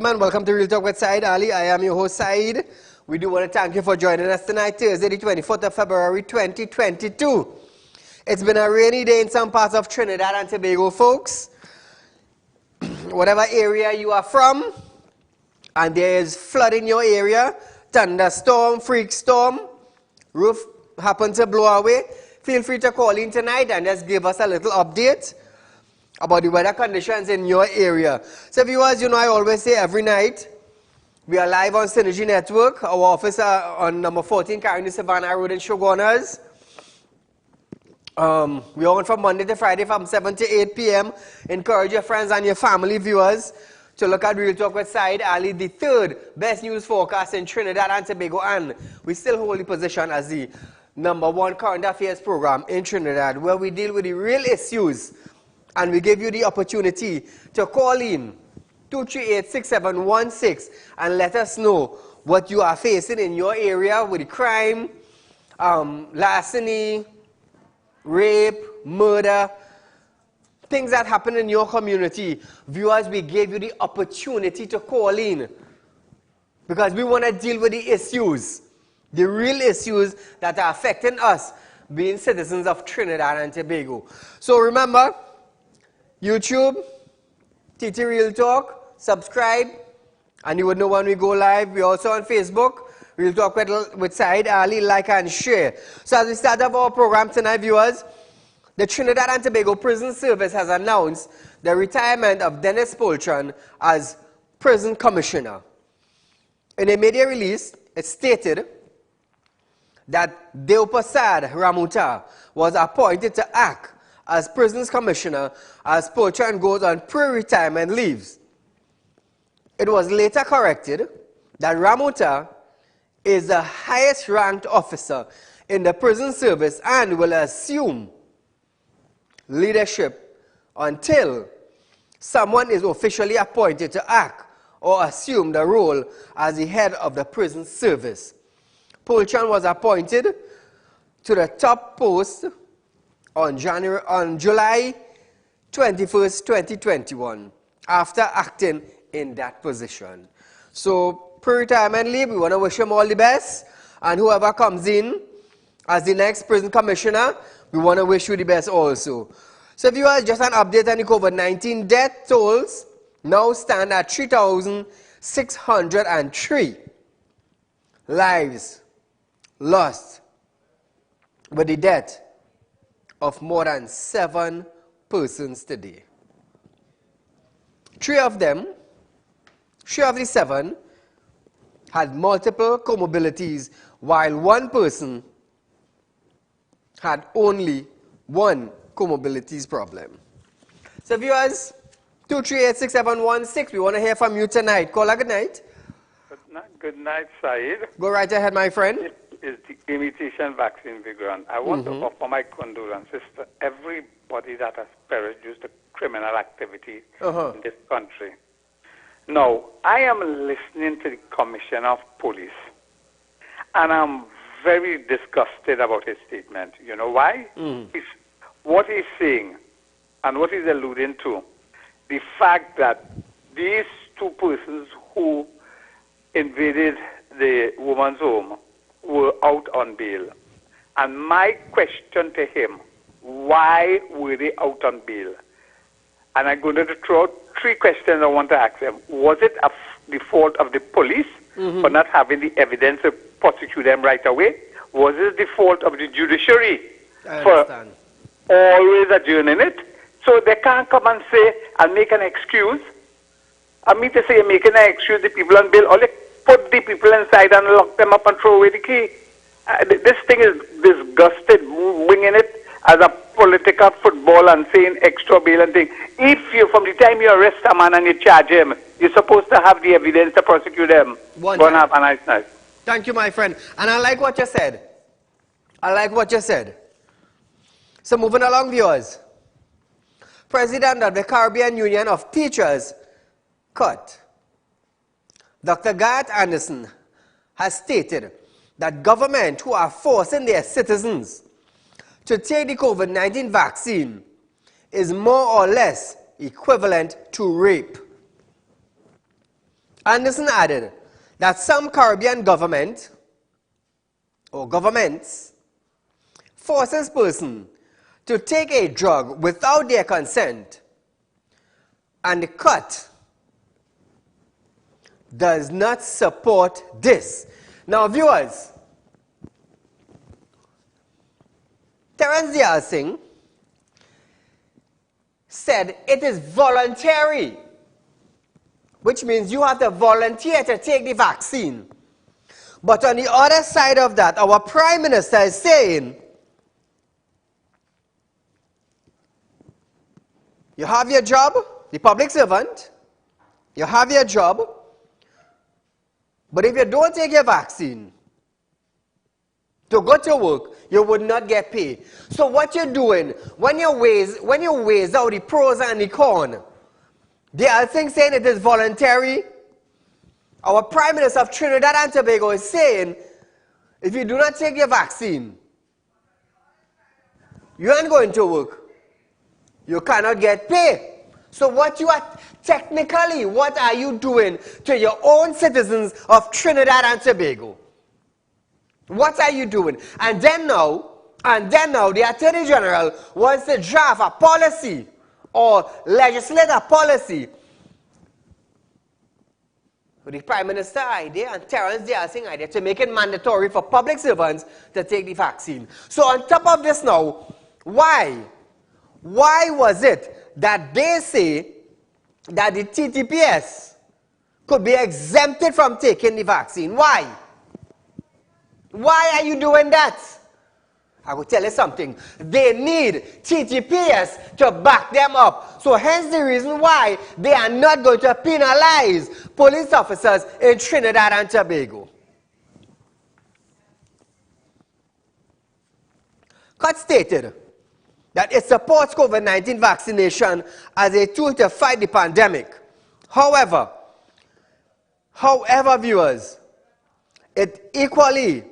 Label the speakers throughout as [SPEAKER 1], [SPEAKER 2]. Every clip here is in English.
[SPEAKER 1] gentlemen, welcome to Real Talk with Saieed Ali. I am your host, Saeed. We do want to thank you for joining us tonight, Thursday, the 24th of February, 2022. It's been a rainy day in some parts of Trinidad and Tobago, folks. Whatever area you are from, and there is flood in your area, thunderstorm, freak storm, roof happened to blow away, feel free to call in tonight and just give us a little update about the weather conditions in your area. So viewers, you know I always say every night, we are live on Synergy Network. Our office on number 14, Carolina Savannah Road in Shogunas. We are on from Monday to Friday from 7 to 8 p.m. Encourage your friends and your family viewers to look at Real Talk with Saieed Ali, the third best news forecast in Trinidad and Tobago, and we still hold the position as the #1 current affairs program in Trinidad, where we deal with the real issues, and we give you the opportunity to call in 238-6716 and let us know what you are facing in your area with the crime, larceny, rape, murder, things that happen in your community. Viewers, we gave you the opportunity to call in because we want to deal with the issues, the real issues that are affecting us being citizens of Trinidad and Tobago. So remember, YouTube, TT Real Talk, subscribe, and you would know when we go live. We're also on Facebook, Real Talk with Saieed Ali, like and share. So as we start up our program tonight, viewers, the Trinidad and Tobago Prison Service has announced the retirement of Dennis Poltron as prison commissioner. In a media release, it stated that Deopasad Ramuta was appointed to act as prisons commissioner as Poltron goes on pre-retirement leaves. It was later corrected that Ramuta is the highest ranked officer in the prison service and will assume leadership until someone is officially appointed to act or assume the role as the head of the prison service. Poltron was appointed to the top post on July 21st, 2021, after acting in that position. So, pre-retirement leave, we want to wish him all the best, and whoever comes in as the next prison commissioner, we want to wish you the best also. So viewers, just an update on the COVID-19 death tolls now stand at 3,603 lives lost with the death of more than 7 persons today. 3 of the 7 had multiple comorbidities, while 1 person had only 1 comorbidities problem. So viewers, 238-6716, we want to hear from you tonight. Caller, good night.
[SPEAKER 2] Good night, Saeed.
[SPEAKER 1] Go right ahead, my friend.
[SPEAKER 2] Is the imitation vaccine begun. I want to offer my condolences to everybody that has perished due to criminal activity in this country. Now, I am listening to the Commissioner of Police, and I'm very disgusted about his statement. You know why? What he's saying and what he's alluding to, the fact that these 2 persons who invaded the woman's home were out on bail. And my question to him, why were they out on bail? And I'm going to throw out 3 questions I want to ask him. Was it the fault of the police for not having the evidence to prosecute them right away? Was it the fault of the judiciary for always adjourning it? So they can't come and say and make an excuse. I mean to say making an excuse the people on bail, or they put the people inside and lock them up and throw away the key. This thing is disgusted, bringing it as a political football and saying extra bail and thing. If you, from the time you arrest a man and you charge him, you're supposed to have the evidence to prosecute them. Go and have a nice night.
[SPEAKER 1] Thank you, my friend. And I like what you said. I like what you said. So moving along, viewers. President of the Caribbean Union of Teachers, CUT, Dr. Garth Anderson, has stated that government who are forcing their citizens to take the COVID-19 vaccine is more or less equivalent to rape. Anderson added that some Caribbean government or governments forces person to take a drug without their consent, and the cut does not support this. Now, viewers, Terence Dayal Singh said it is voluntary, which means you have to volunteer to take the vaccine. But on the other side of that, our Prime Minister is saying, you have your job, the public servant, you have your job, but if you don't take your vaccine to go to work, you would not get paid. So what you're doing, when you weigh out the pros and the cons, they are saying it is voluntary. Our Prime Minister of Trinidad and Tobago is saying, if you do not take your vaccine, you aren't going to work. You cannot get paid. So what are you doing to your own citizens of Trinidad and Tobago? What are you doing? And then now, the Attorney General wants to draft a policy or legislate a policy with the Prime Minister idea and Terence Dayal Singh idea to make it mandatory for public servants to take the vaccine. So on top of this now, why was it that they say that the TTPS could be exempted from taking the vaccine? Why? Why are you doing that? I will tell you something. They need TTPS to back them up. So hence the reason why they are not going to penalize police officers in Trinidad and Tobago. Court stated that it supports COVID-19 vaccination as a tool to fight the pandemic. However, viewers, it equally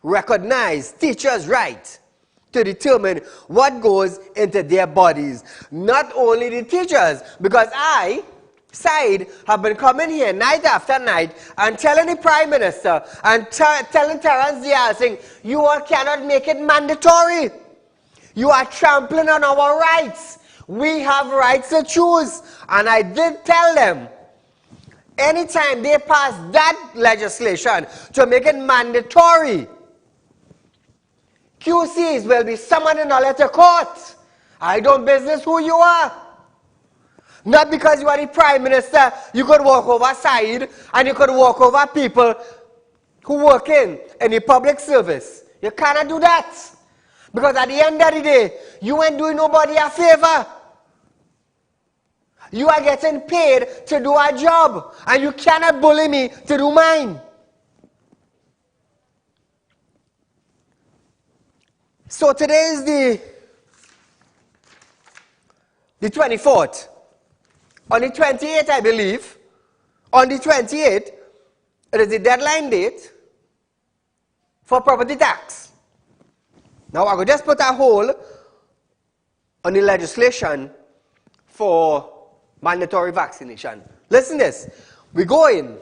[SPEAKER 1] recognizes teachers' right to determine what goes into their bodies. Not only the teachers, because I, Saieed, have been coming here night after night and telling the Prime Minister and telling Terence Dayal Singh, you all cannot make it mandatory. You are trampling on our rights. We have rights to choose. And I did tell them, anytime they pass that legislation to make it mandatory, QCs will be summoned in a letter court. I don't business who you are. Not because you are the Prime Minister, you could walk over Saieed and you could walk over people who work in the public service. You cannot do that. Because at the end of the day, you ain't doing nobody a favor. You are getting paid to do a job, and you cannot bully me to do mine. So today is the 24th. On the 28th, I believe, on the 28th, it is the deadline date for property tax. Now, I will just put a hold on the legislation for mandatory vaccination. Listen to this. We go in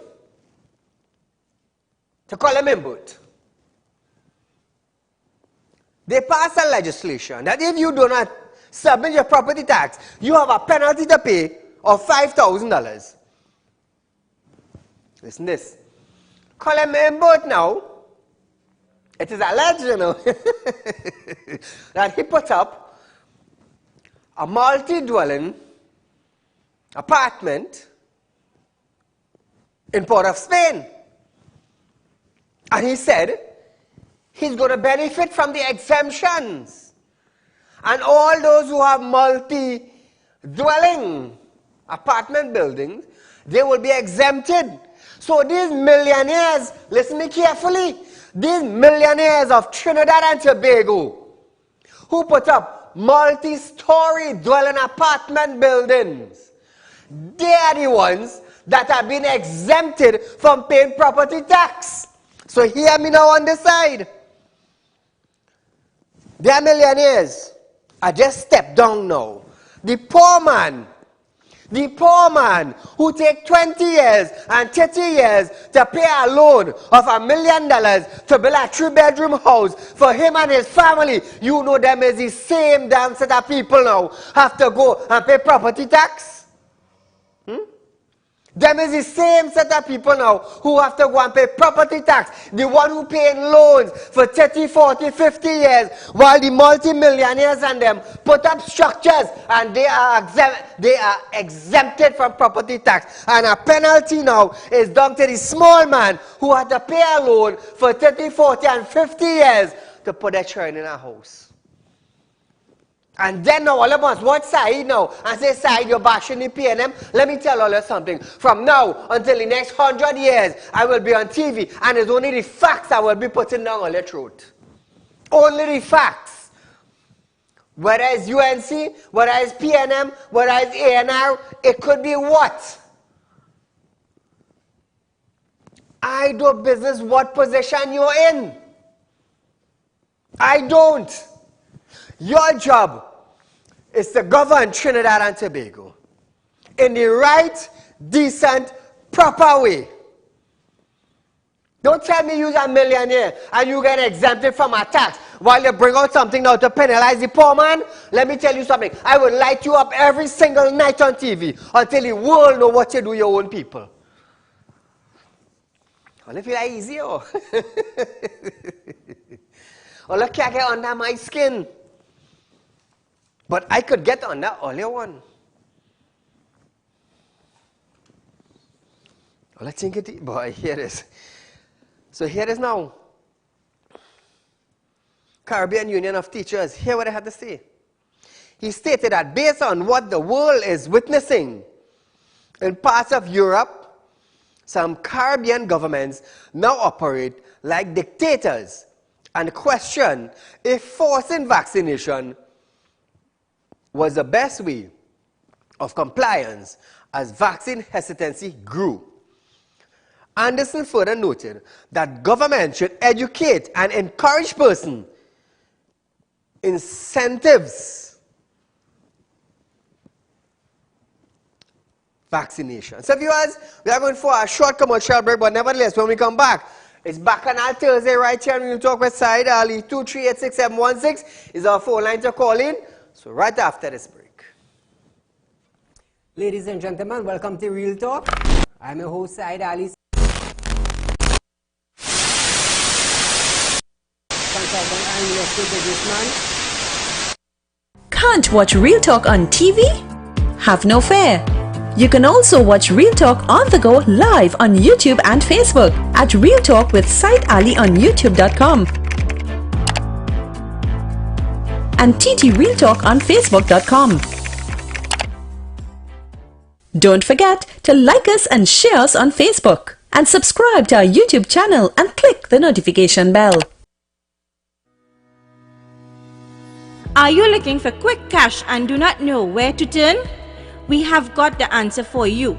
[SPEAKER 1] to Column. They pass a legislation that if you do not submit your property tax, you have a penalty to pay of $5,000. Listen to this. Column now, it is alleged, that he put up a multi-dwelling apartment in Port of Spain. And he said he's going to benefit from the exemptions. And all those who have multi-dwelling apartment buildings, they will be exempted. So these millionaires, listen to me carefully, these millionaires of Trinidad and Tobago who put up multi-story dwelling apartment buildings, they are the ones that have been exempted from paying property tax. So hear me now on this side. They are millionaires. I just step down now. The poor man, The poor man who take 20 years and 30 years to pay a loan of $1 million to build a 3-bedroom house for him and his family, you know them is the same damn set of people now have to go and pay property tax. Them is the same set of people now who have to go and pay property tax. The one who paying loans for 30, 40, 50 years, while the multi-millionaires and them put up structures and they are exempted from property tax. And a penalty now is down to the small man who had to pay a loan for 30, 40 and 50 years to put their child in a house. And then now all of us watch Saieed now and say, Saieed, you're bashing the P&M. Let me tell all you something. From now until the next 100 years, I will be on TV and it's only the facts I will be putting down on your throat. Only the facts. Whether it's UNC, whether it's P&M, whether it's ANR, it could be what? I do business what position you're in. I don't. Your job is to govern Trinidad and Tobago in the right, decent, proper way. Don't tell me you're a millionaire and you get exempted from a tax while you bring out something now to penalize the poor man. Let me tell you something. I will light you up every single night on TV until the world know what you do your own people. Well, if it's easy, oh. Well, look, can't get under my skin. But I could get on that earlier one. Well, let's think it. Boy, here it is. So here it is now. Caribbean Union of Teachers. Hear what I had to say. He stated that based on what the world is witnessing in parts of Europe, some Caribbean governments now operate like dictators and question if forcing vaccination was the best way of compliance as vaccine hesitancy grew. Anderson further noted that government should educate and encourage persons incentives vaccination. So viewers, we are going for a short commercial break, but nevertheless, when we come back, it's back on our Thursday right here, and we'll talk with Saieed Ali. 2386716 is our phone line to call in. So right after this break.
[SPEAKER 3] Ladies and gentlemen, welcome to Real Talk. I'm your host, Saieed Ali. Consultant and real estate businessman.
[SPEAKER 4] Can't watch Real Talk on TV? Have no fear. You can also watch Real Talk on the go live on YouTube and Facebook at Real Talk with Saieed Ali on YouTube.com. and TT Real Talk on Facebook.com. Don't forget to like us and share us on Facebook and subscribe to our YouTube channel and click the notification bell.
[SPEAKER 5] Are you looking for quick cash and do not know where to turn? We have got the answer for you.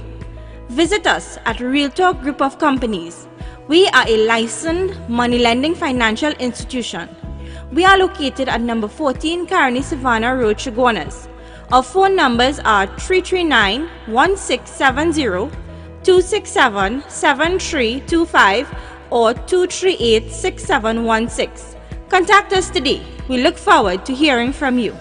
[SPEAKER 5] Visit us at Real Talk Group of Companies. We are a licensed money lending financial institution. We are located at number 14 Caroni Savannah Road, Chaguanas. Our phone numbers are 339-1670, 267-7325 or 238-6716. Contact us today. We look forward to hearing from you.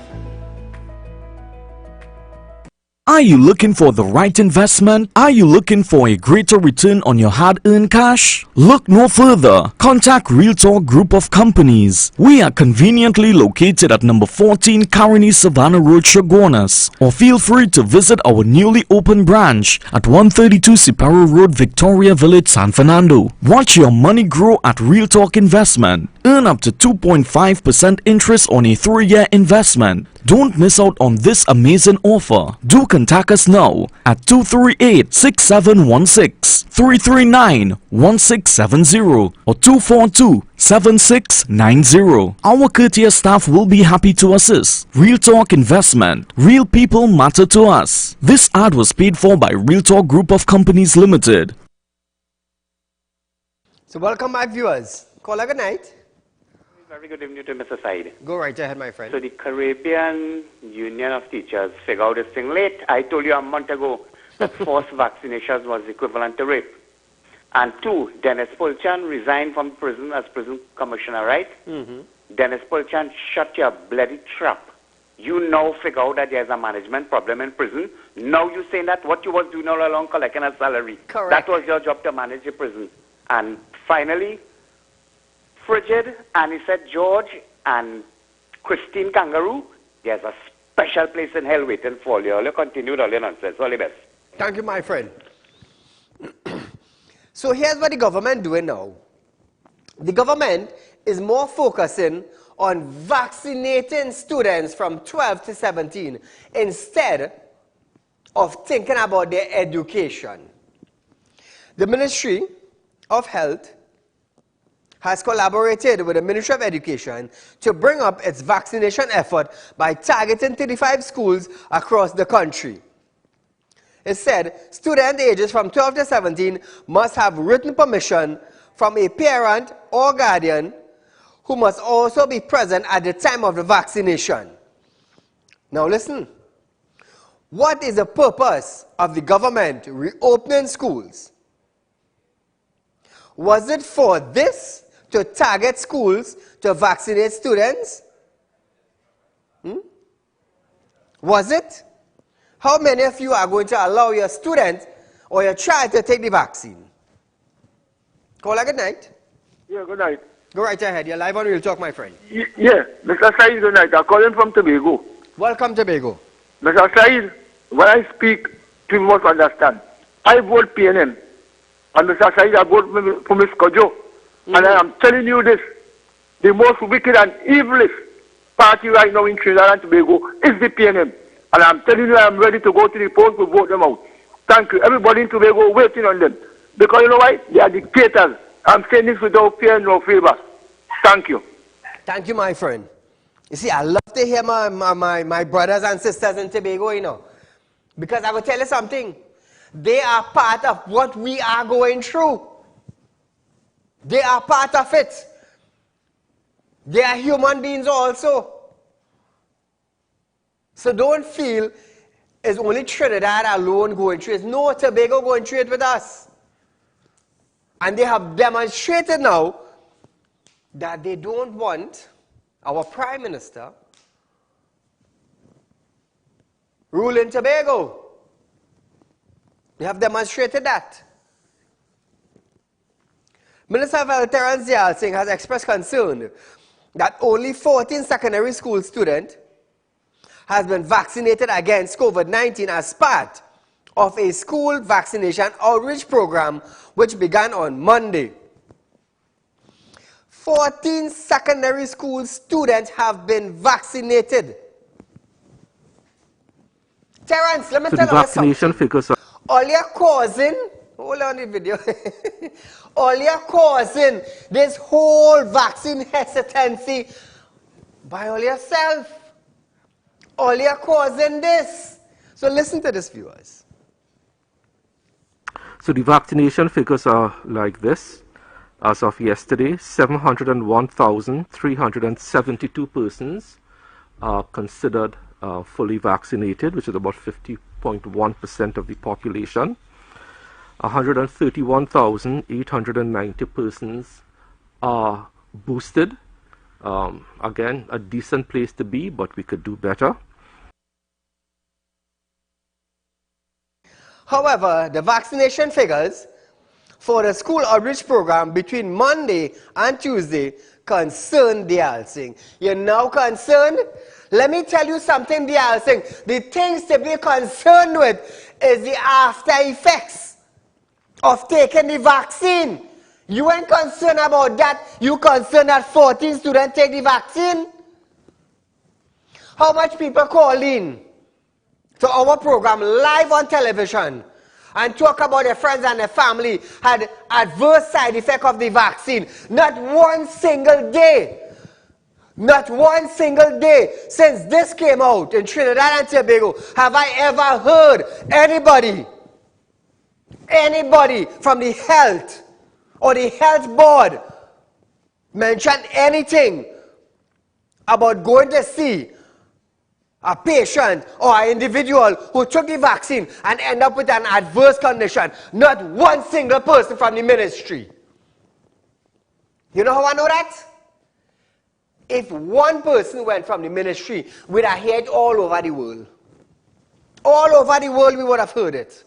[SPEAKER 6] Are you looking for the right investment? Are you looking for a greater return on your hard-earned cash? Look no further. Contact Real Talk Group of Companies. We are conveniently located at number 14 Caroni Savannah Road, Chaguanas. Or feel free to visit our newly opened branch at 132 Siparo Road, Victoria Village, San Fernando. Watch your money grow at Real Talk Investment. Earn up to 2.5% interest on a 3-year investment. Don't miss out on this amazing offer. Do contact us now at 238-6716, 339-1670 or 242-7690. Our courteous staff will be happy to assist. Real Talk Investment. Real people matter to us. This ad was paid for by Real Talk Group of Companies Limited.
[SPEAKER 1] So welcome back, viewers. Call a good night.
[SPEAKER 7] Very good evening to Mr. Said.
[SPEAKER 1] Go right ahead, my friend.
[SPEAKER 7] So the Caribbean Union of Teachers figured out this thing late. I told you a month ago that forced vaccinations was equivalent to rape. And 2, Dennis Pulchan resigned from prison as prison commissioner, right? Dennis Pulchan, shut your bloody trap. You now figure out that there's a management problem in prison. Now you're saying that what you was doing all along, collecting a salary.
[SPEAKER 1] Correct.
[SPEAKER 7] That was your job to manage the prison. And finally, Frigid, and he said George, and Christine Kangaroo, there's a special place in hell waiting for you. All you continued all your nonsense. All the best.
[SPEAKER 1] Thank you, my friend. So here's what the government doing now. The government is more focusing on vaccinating students from 12 to 17 instead of thinking about their education. The Ministry of Health has collaborated with the Ministry of Education to bring up its vaccination effort by targeting 35 schools across the country. It said student ages from 12 to 17 must have written permission from a parent or guardian who must also be present at the time of the vaccination. Now listen, what is the purpose of the government reopening schools? Was it for this, to target schools to vaccinate students? Was it? How many of you are going to allow your student or your child to take the vaccine? Caller, good night.
[SPEAKER 8] Yeah, good night.
[SPEAKER 1] Go right ahead. You're live on Real Talk, my friend.
[SPEAKER 8] Yeah, Mr. Said, good night. I'm calling from Tobago.
[SPEAKER 1] Welcome, Tobago.
[SPEAKER 8] Mr. Said, when I speak, you must understand. I vote PNM. And Mr. Said, I vote for Ms. Kojo. And I am telling you this, the most wicked and evilest party right now in Trinidad and Tobago is the PNM. And I'm telling you, I'm ready to go to the polls to vote them out. Thank you. Everybody in Tobago waiting on them. Because you know why? They are dictators. I'm saying this without fear nor favor. Thank you.
[SPEAKER 1] Thank you, my friend. You see, I love to hear my brothers and sisters in Tobago, you know. Because I will tell you something. They are part of what we are going through. They are part of it. They are human beings also. So don't feel it's only Trinidad alone going through it. No, Tobago going through it with us. And they have demonstrated now that they don't want our Prime Minister ruling Tobago. They have demonstrated that. Minister of Health Terence Yalsing has expressed concern that only 14 secondary school students has been vaccinated against COVID-19 as part of a school vaccination outreach program which began on Monday. 14 secondary school students have been vaccinated. Terence, let me tell you
[SPEAKER 9] vaccination figures are
[SPEAKER 1] all you're causing, hold on the video, all you're causing this whole vaccine hesitancy by all yourself. All you're causing this. So listen to this, viewers.
[SPEAKER 9] So the vaccination figures are like this. As of yesterday, 701,372 persons are considered fully vaccinated, which is about 50.1% of the population. 131,890 persons are boosted. Again, a decent place to be, but we could do better.
[SPEAKER 1] However, the vaccination figures for the school outreach program between Monday and Tuesday concern the Yalsing. You're now concerned? Let me tell you something, the Yalsing. The things to be concerned with is the after effects of taking the vaccine. You ain't concerned about that. You concerned that 14 students take the vaccine? How much people call in to our program live on television and talk about their friends and their family had adverse side effect of the vaccine? Not one single day. Not one single day since this came out in Trinidad and Tobago have I ever heard anybody from the health or the health board mention anything about going to see a patient or an individual who took the vaccine and end up with an adverse condition. Not one single person from the ministry. You know how I know that? If one person went from the ministry, we'd have heard it all over the world. All over the world we would have heard it.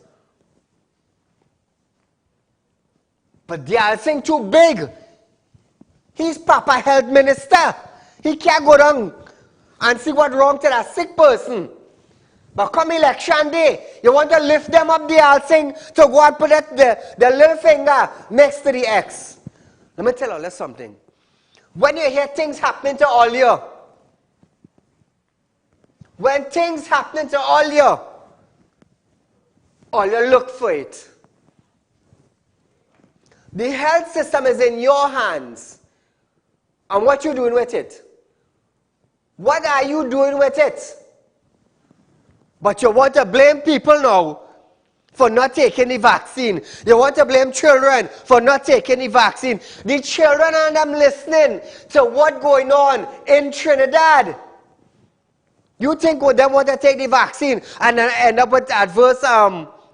[SPEAKER 1] But they are saying too big. He's Papa Health Minister. He can't go down and see what's wrong to that sick person. But come election day, you want to lift them up the whole thing to go and put the little finger next to the X. Let me tell you something. When you hear things happening to all you, when things happening to all you look for it. The health system is in your hands. And what you doing with it? What are you doing with it? But you want to blame people now for not taking the vaccine. You want to blame children for not taking the vaccine. The children and them listening to what's going on in Trinidad. You think them want to take the vaccine and then end up with adverse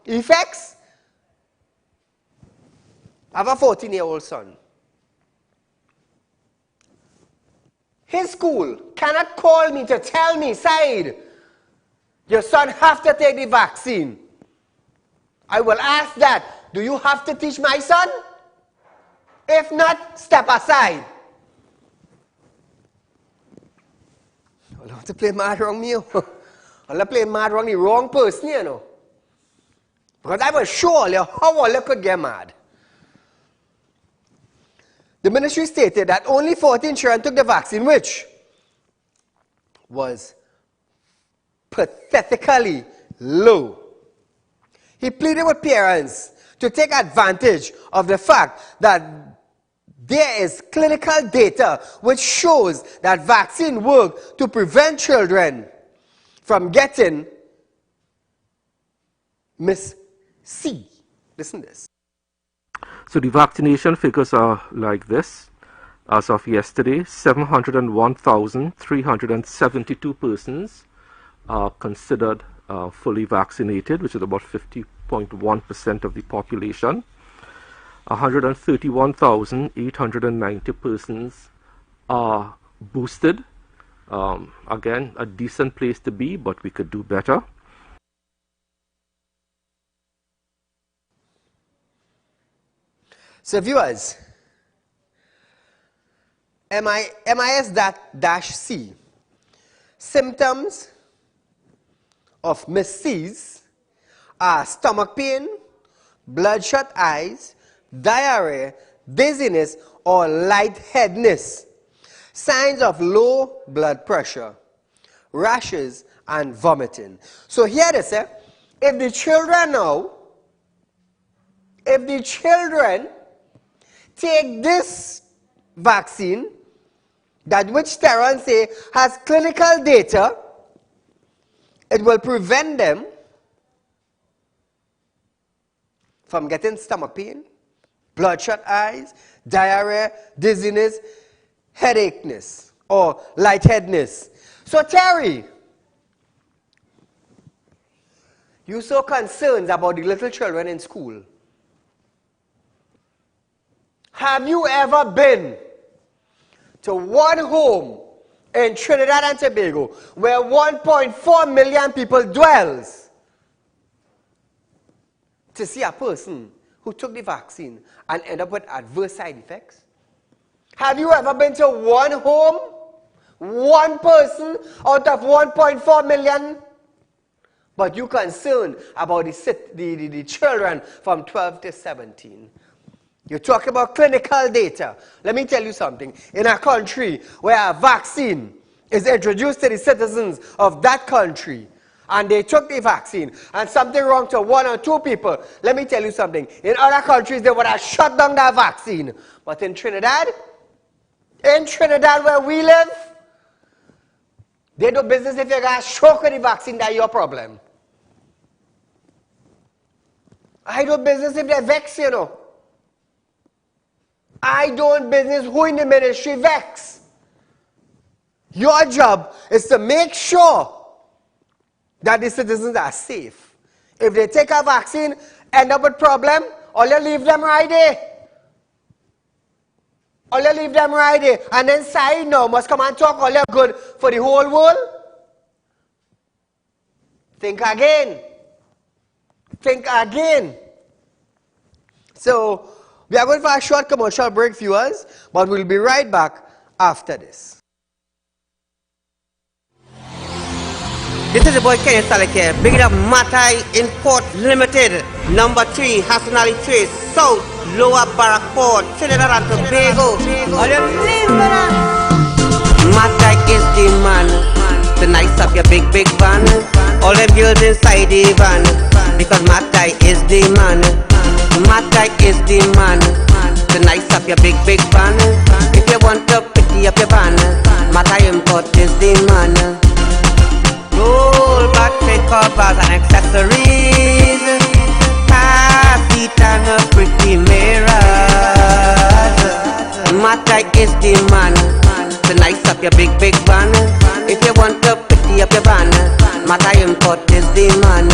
[SPEAKER 1] effects? I have a 14-year-old son. His school cannot call me to tell me, Saeed, your son have to take the vaccine. I will ask that, do you have to teach my son? If not, step aside. I'll have to play mad wrong me. I'll have to play mad wrong the wrong person, you know. Because I was sure how all you could get mad. The ministry stated that only 14 children took the vaccine, which was pathetically low. He pleaded with parents to take advantage of the fact that there is clinical data which shows that vaccine work to prevent children from getting Miss C. Listen to this.
[SPEAKER 9] So the vaccination figures are like this. As of yesterday, 701,372 persons are considered fully vaccinated, which is about 50.1% of the population. 131,890 persons are boosted. Again, a decent place to be, but we could do better.
[SPEAKER 1] So viewers, MIS-C, symptoms of Miss C's are stomach pain, bloodshot eyes, diarrhea, dizziness or lightheadedness, signs of low blood pressure, rashes and vomiting. So here they say, if the children take this vaccine, that which Steron say has clinical data, it will prevent them from getting stomach pain, bloodshot eyes, diarrhea, dizziness, headachenes, or lightheadedness. So Terry, you so concerned about the little children in school. Have you ever been to one home in Trinidad and Tobago where 1.4 million people dwells to see a person who took the vaccine and end up with adverse side effects? Have you ever been to one home, one person out of 1.4 million? But you're concerned about the children from 12 to 17. You talk about clinical data. Let me tell you something. In a country where a vaccine is introduced to the citizens of that country, and they took the vaccine, and something wrong to one or two people, let me tell you something. In other countries, they would have shut down that vaccine. But in Trinidad where we live, they do business. If you got shock with the vaccine, that's your problem. I do business if they vex, you know. I don't business who in the ministry vex. Your job is to make sure that the citizens are safe. If they take a vaccine, end up with problem, all you leave them right there. All you leave them right there. And then Saieed now must come and talk all you good for the whole world. Think again. Think again. So, we are going for a short commercial break, viewers, but we'll be right back after this. This is the boy Kenny Salake, big up Matai Import Limited, number 3, Hassan Ali Trace, South, Lower Barrackport, Trinidad and Tobago. Matai is the man, to nice up your big van. All them girls inside the van, because Matai is the man. Matai is the man, to nice up your big van. If you want to pretty up your van, Matai Import is the man. Roll back, take covers and accessories, car seat and a pretty mirrors. Matai is the man, to nice up your big van. If you want to pretty up your van, Matai Import is the man.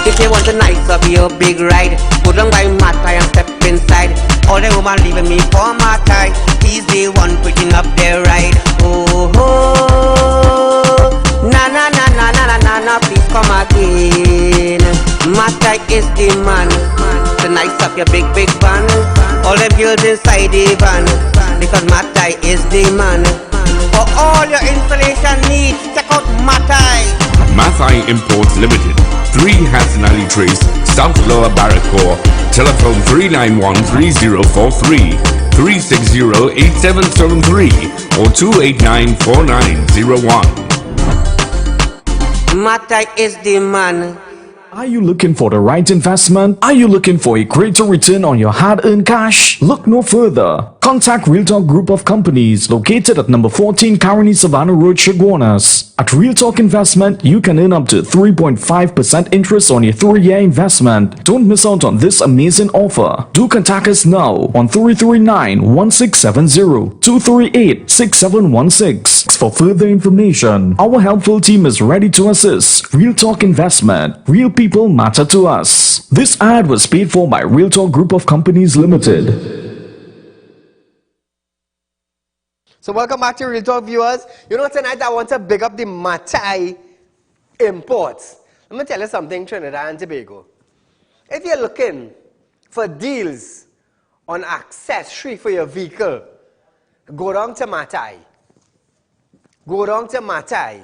[SPEAKER 1] If you want to nice up your big ride, go down by Matai and step inside. All the woman leaving me for Matai, he's the one putting up their ride. Oh, oh, na na na na na na na na, please come again. Matai is the man, to nice up your big van. All the girls inside the van, because Matai is the man. For all your installation needs, check out Matai.
[SPEAKER 10] Matai Imports Limited, 3 Hassan Ali Trace, South Lower Barrackport. Telephone 391-3043, 360-8773 or 289-4901.
[SPEAKER 1] Matai is the man.
[SPEAKER 6] Are you looking for the right investment? Are you looking for a greater return on your hard-earned cash? Look no further. Contact Real Talk Group of Companies located at number 14 Caroni Savannah Road, Chaguanas. At Real Talk Investment, you can earn up to 3.5% interest on your 3-year investment. Don't miss out on this amazing offer. Do contact us now on 339-1670, 238-6716 for further information. Our helpful team is ready to assist. Real Talk Investment. Real people matter to us. This ad was paid for by Real Talk Group of Companies Limited.
[SPEAKER 1] So welcome back to Real Talk, viewers. You know, tonight I want to big up the Matai Imports. Let me tell you something, Trinidad and Tobago. If you're looking for deals on accessory for your vehicle, go down to Matai. Go down to Matai.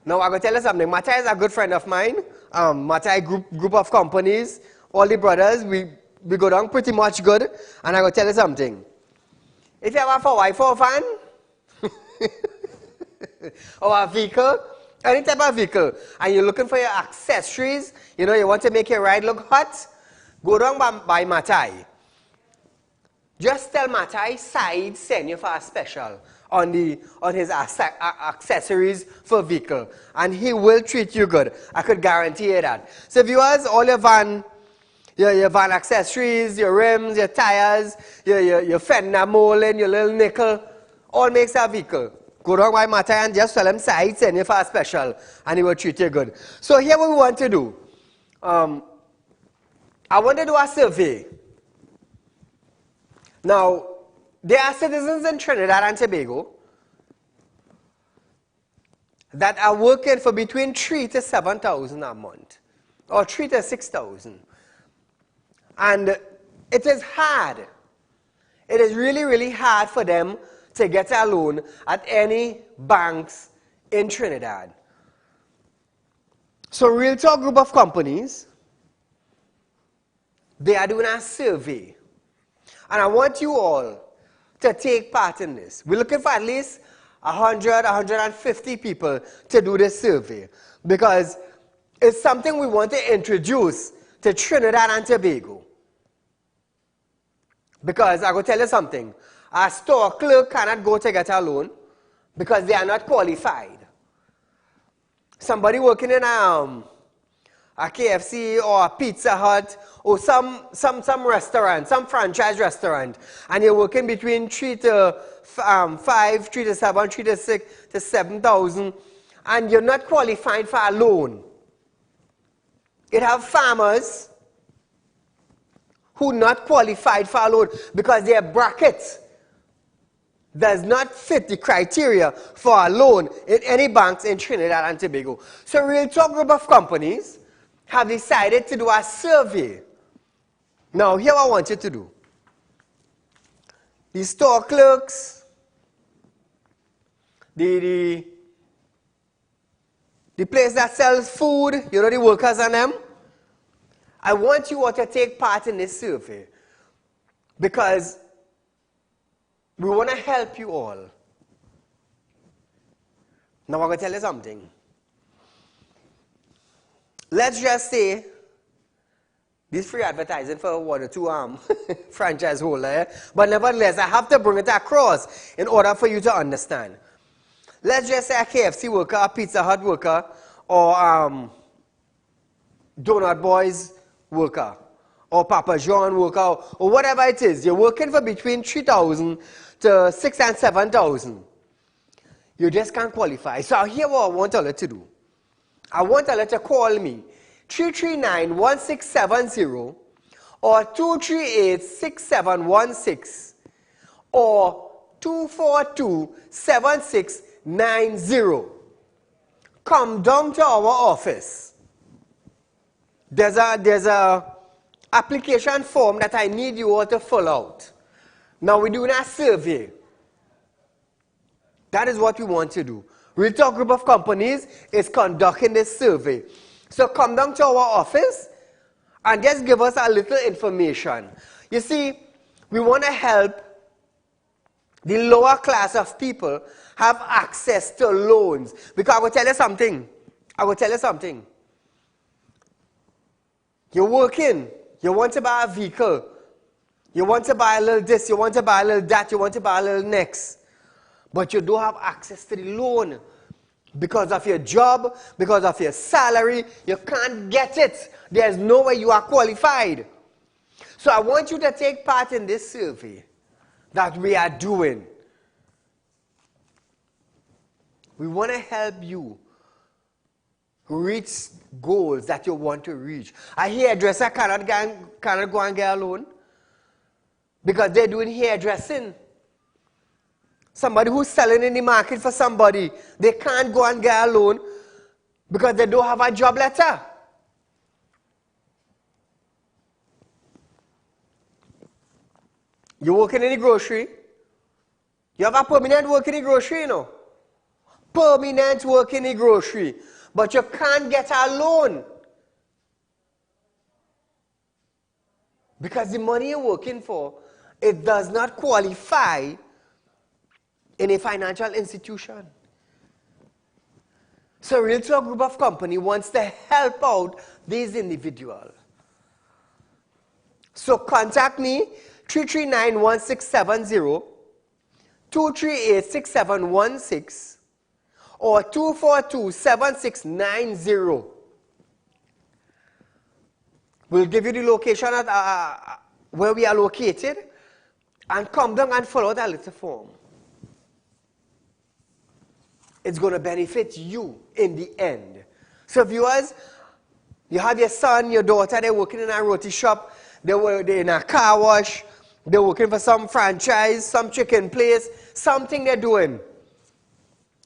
[SPEAKER 1] Now I'm going to tell you something. Matai is a good friend of mine. Matai group of companies, all the brothers, we go down pretty much good. And I'm going to tell you something. If you have a 4x4 van, or a vehicle, any type of vehicle, and you're looking for your accessories, you know, you want to make your ride look hot, go down by Matai. Just tell Matai Saieed send you for a special on his accessories for vehicle, and he will treat you good. I could guarantee you that. So viewers, all your van accessories, your rims, your tires, your fender molding, your little nickel, all makes a vehicle. Go down by Matai and just tell him Saieed send you for a special, and he will treat you good. So here what we want to do. I want to do a survey. Now, there are citizens in Trinidad and Tobago that are working for between 3,000 to 7,000 a month, or 3,000 to 6,000. And it is hard. It is really, really hard for them to get a loan at any banks in Trinidad. So Real Talk Group of Companies, they are doing a survey. And I want you all to take part in this. We're looking for at least 100, 150 people to do this survey, because it's something we want to introduce to Trinidad and Tobago. Because I'm going to tell you something. A store clerk cannot go to get a loan because they are not qualified. Somebody working in a a KFC or a Pizza Hut or some restaurant, some franchise restaurant, and you're working between 3 to 5, 3 to 7, 3 to 6 to 7,000, and you're not qualified for a loan. It have farmers who not qualified for a loan because their bracket does not fit the criteria for a loan in any banks in Trinidad and Tobago. So Real Talk group of companies have decided to do a survey. Now, here I want you to do. The store clerks, the place that sells food, you know, the workers and them. I want you all to take part in this survey because we want to help you all. Now I'm going to tell you something. Let's just say this free advertising for 1 or 2 franchise holder, but nevertheless I have to bring it across in order for you to understand. Let's just say a KFC worker, a Pizza Hut worker, or Donut Boys worker, or Papa John worker, or whatever it is. You're working for between 3,000 to 6,000 and 7,000. You just can't qualify. So here what I want all to do. I want all to call me 339-1670 or 238-6716 or 242-7690. Come down to our office. There's a application form that I need you all to fill out. Now we're doing a survey. That is what we want to do. Real Talk group of companies is conducting this survey. So come down to our office and just give us a little information. You see, we want to help the lower class of people have access to loans. Because I will tell you something. You're working. You want to buy a vehicle. You want to buy a little this. You want to buy a little that. You want to buy a little next. But you don't have access to the loan. Because of your job, because of your salary, you can't get it. There's no way you are qualified. So I want you to take part in this survey that we are doing. We want to help you reach goals that you want to reach. A hairdresser cannot go and get a loan because they're doing hairdressing. Somebody who's selling in the market for somebody, they can't go and get a loan because they don't have a job letter. You're working in the grocery. You have a permanent work in the grocery, you know. Permanent work in the grocery. But you can't get a loan. Because the money you're working for, it does not qualify in a financial institution. So Real Talk group of company wants to help out these individuals. So contact me 339-1670, 238-6716 or 242-7690. We'll give you the location at where we are located and come down and fill out a little form. It's going to benefit you in the end. So viewers, you have your son, your daughter, they're working in a roti shop, they're in a car wash, they're working for some franchise, some chicken place, something they're doing.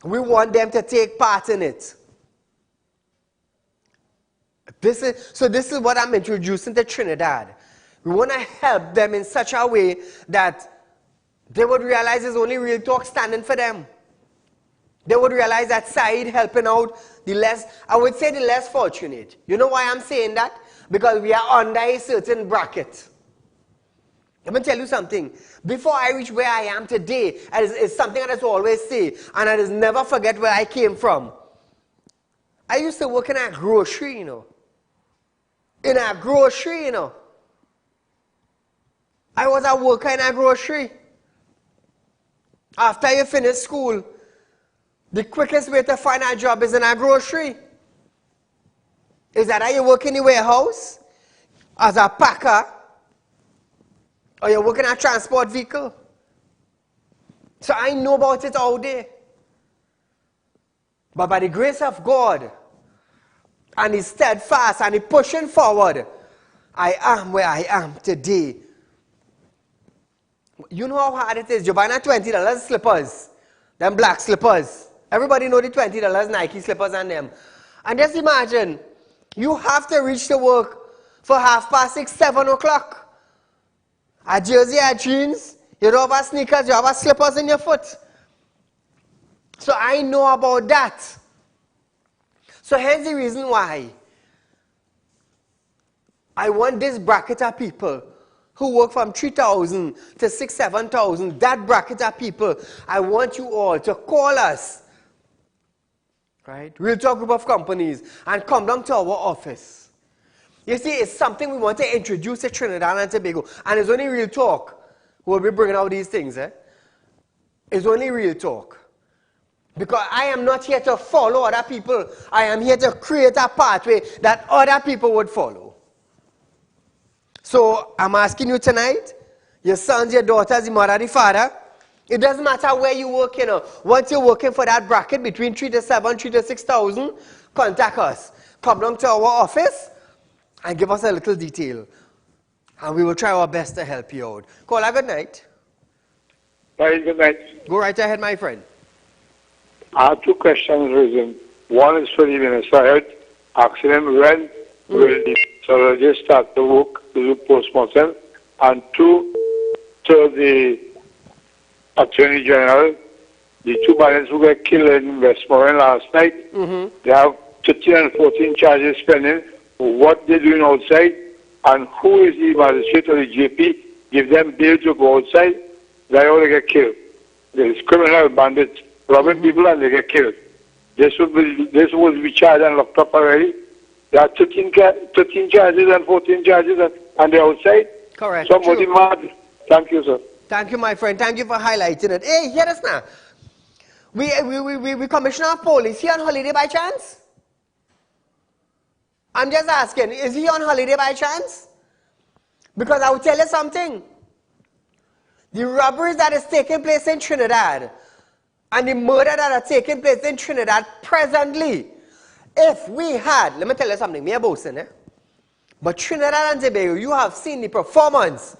[SPEAKER 1] We want them to take part in it. This is what I'm introducing to Trinidad. We want to help them in such a way that they would realize it's only Real Talk standing for them. They would realize that Saieed helping out the less, I would say the less fortunate. You know why I'm saying that? Because we are under a certain bracket. Let me tell you something. Before I reach where I am today, it's something that I always say, and I just never forget where I came from. I used to work in a grocery, you know. In a grocery, you know. I was a worker in a grocery. After you finish school, the quickest way to find a job is in a grocery. is that you work in the warehouse as a packer, or you're working at a transport vehicle. So I know about it all day. But by the grace of God, and He's steadfast, and He's pushing forward, I am where I am today. You know how hard it is. You buy na $20 slippers, them black slippers. Everybody know the $20 Nike slippers and them. And just imagine, you have to reach to work for 6:30, 7 o'clock. A jersey, a jeans, you don't have sneakers, you have slippers in your foot. So I know about that. So here's the reason why I want this bracket of people who work from 3,000 to 6,000, 7,000, that bracket of people, I want you all to call us, right? Real Talk Group of Companies, and come down to our office. You see, it's something we want to introduce to Trinidad and Tobago, and it's only Real Talk who will be bringing out these things. It's only Real Talk. Because I am not here to follow other people. I am here to create a pathway that other people would follow. So I'm asking you tonight, your sons, your daughters, the mother, the father, it doesn't matter where you work, Once you're working for that bracket between 3 to 7, 3 to 6,000, contact us. Come down to our office and give us a little detail. And we will try our best to help you out. Caller, good night.
[SPEAKER 8] Good night.
[SPEAKER 1] Go right ahead, my friend.
[SPEAKER 8] I have two questions risen. One is for the Minister, asking him when will the pathologist start to work to do postmortem, and two, to the Attorney General, the two bandits who got killed in Westmoreland last night, they have 13 and 14 charges pending. What they're doing outside, and who is the magistrate or the JP, give them bail to go outside, they all get killed. There's criminal bandits robbing people and they get killed. This would be charged and locked up already. There are 13 charges and 14 charges and they're outside.
[SPEAKER 1] Correct.
[SPEAKER 8] Somebody mad. Thank you, sir.
[SPEAKER 1] Thank you, my friend. Thank you for highlighting it. Hey, hear us now. We Commissioner of Police, he on holiday by chance? I'm just asking, is he on holiday by chance? Because I will tell you something. The robberies that is taking place in Trinidad and the murder that are taking place in Trinidad presently, if we had, let me tell you something, me a boasting, but Trinidad and Tobago, you have seen the performance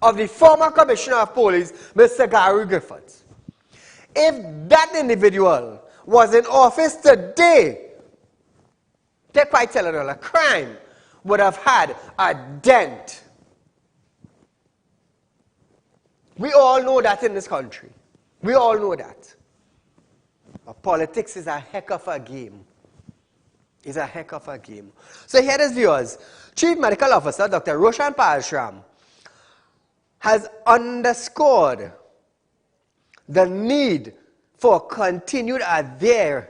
[SPEAKER 1] of the former Commissioner of Police, Mr. Gary Griffiths. If that individual was in office today, they quite tell it all, a crime would have had a dent. We all know that in this country. We all know that. But politics is a heck of a game. It's a heck of a game. So here is viewers. Chief Medical Officer Dr. Roshan Palshram has underscored the need for continued adherence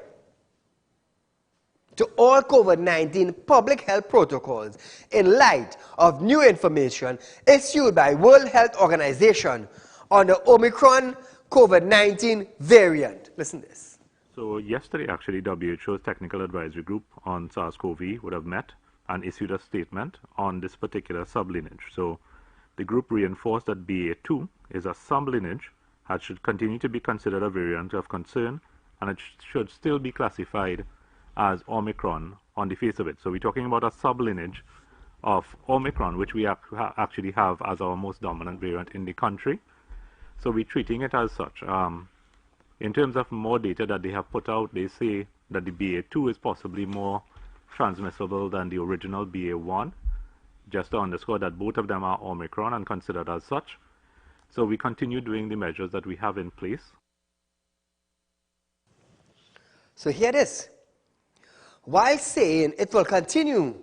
[SPEAKER 1] to all COVID-19 public health protocols in light of new information issued by World Health Organization on the Omicron COVID-19 variant. Listen to this.
[SPEAKER 11] So yesterday, actually, WHO's Technical Advisory Group on SARS-CoV would have met and issued a statement on this particular sublineage. So the group reinforced that BA2 is a sublineage that should continue to be considered a variant of concern, and it should still be classified as Omicron on the face of it. So we're talking about a sublineage of Omicron, which we actually have as our most dominant variant in the country. So we're treating it as such. In terms of more data that they have put out, they say that the BA2 is possibly more transmissible than the original BA1, just to underscore that both of them are Omicron and considered as such. So we continue doing the measures that we have in place.
[SPEAKER 1] So here it is. While saying it will continue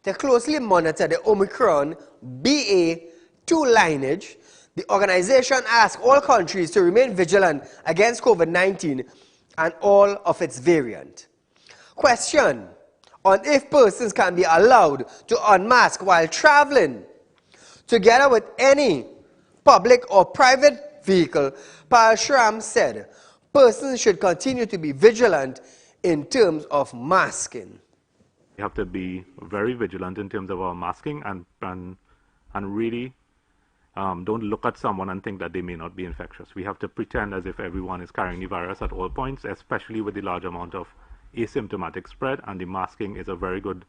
[SPEAKER 1] to closely monitor the Omicron BA2 lineage, the organization asks all countries to remain vigilant against COVID-19 and all of its variants. Question on if persons can be allowed to unmask while traveling together with any public or private vehicle, Palshram said persons should continue to be vigilant in terms of masking.
[SPEAKER 11] We have to be very vigilant in terms of our masking and really don't look at someone and think that they may not be infectious. We have to pretend as if everyone is carrying the virus at all points, especially with the large amount of asymptomatic spread, and the masking is a very good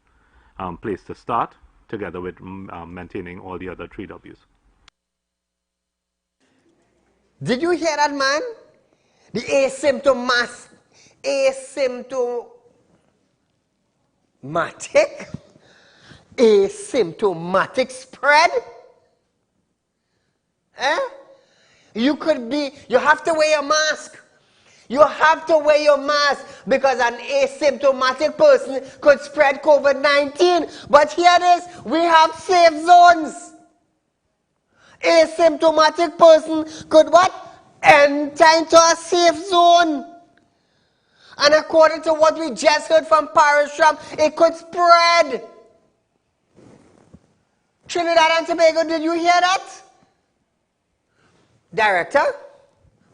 [SPEAKER 11] place to start, together with maintaining all the other 3 Ws.
[SPEAKER 1] Did you hear that, man? The asymptomatic spread? Eh? You have to wear a mask. You have to wear your mask because an asymptomatic person could spread COVID-19. But here it is, we have safe zones. Asymptomatic person could what? Enter into a safe zone. And according to what we just heard from Parisham, it could spread. Trinidad and Tobago, did you hear that? Director,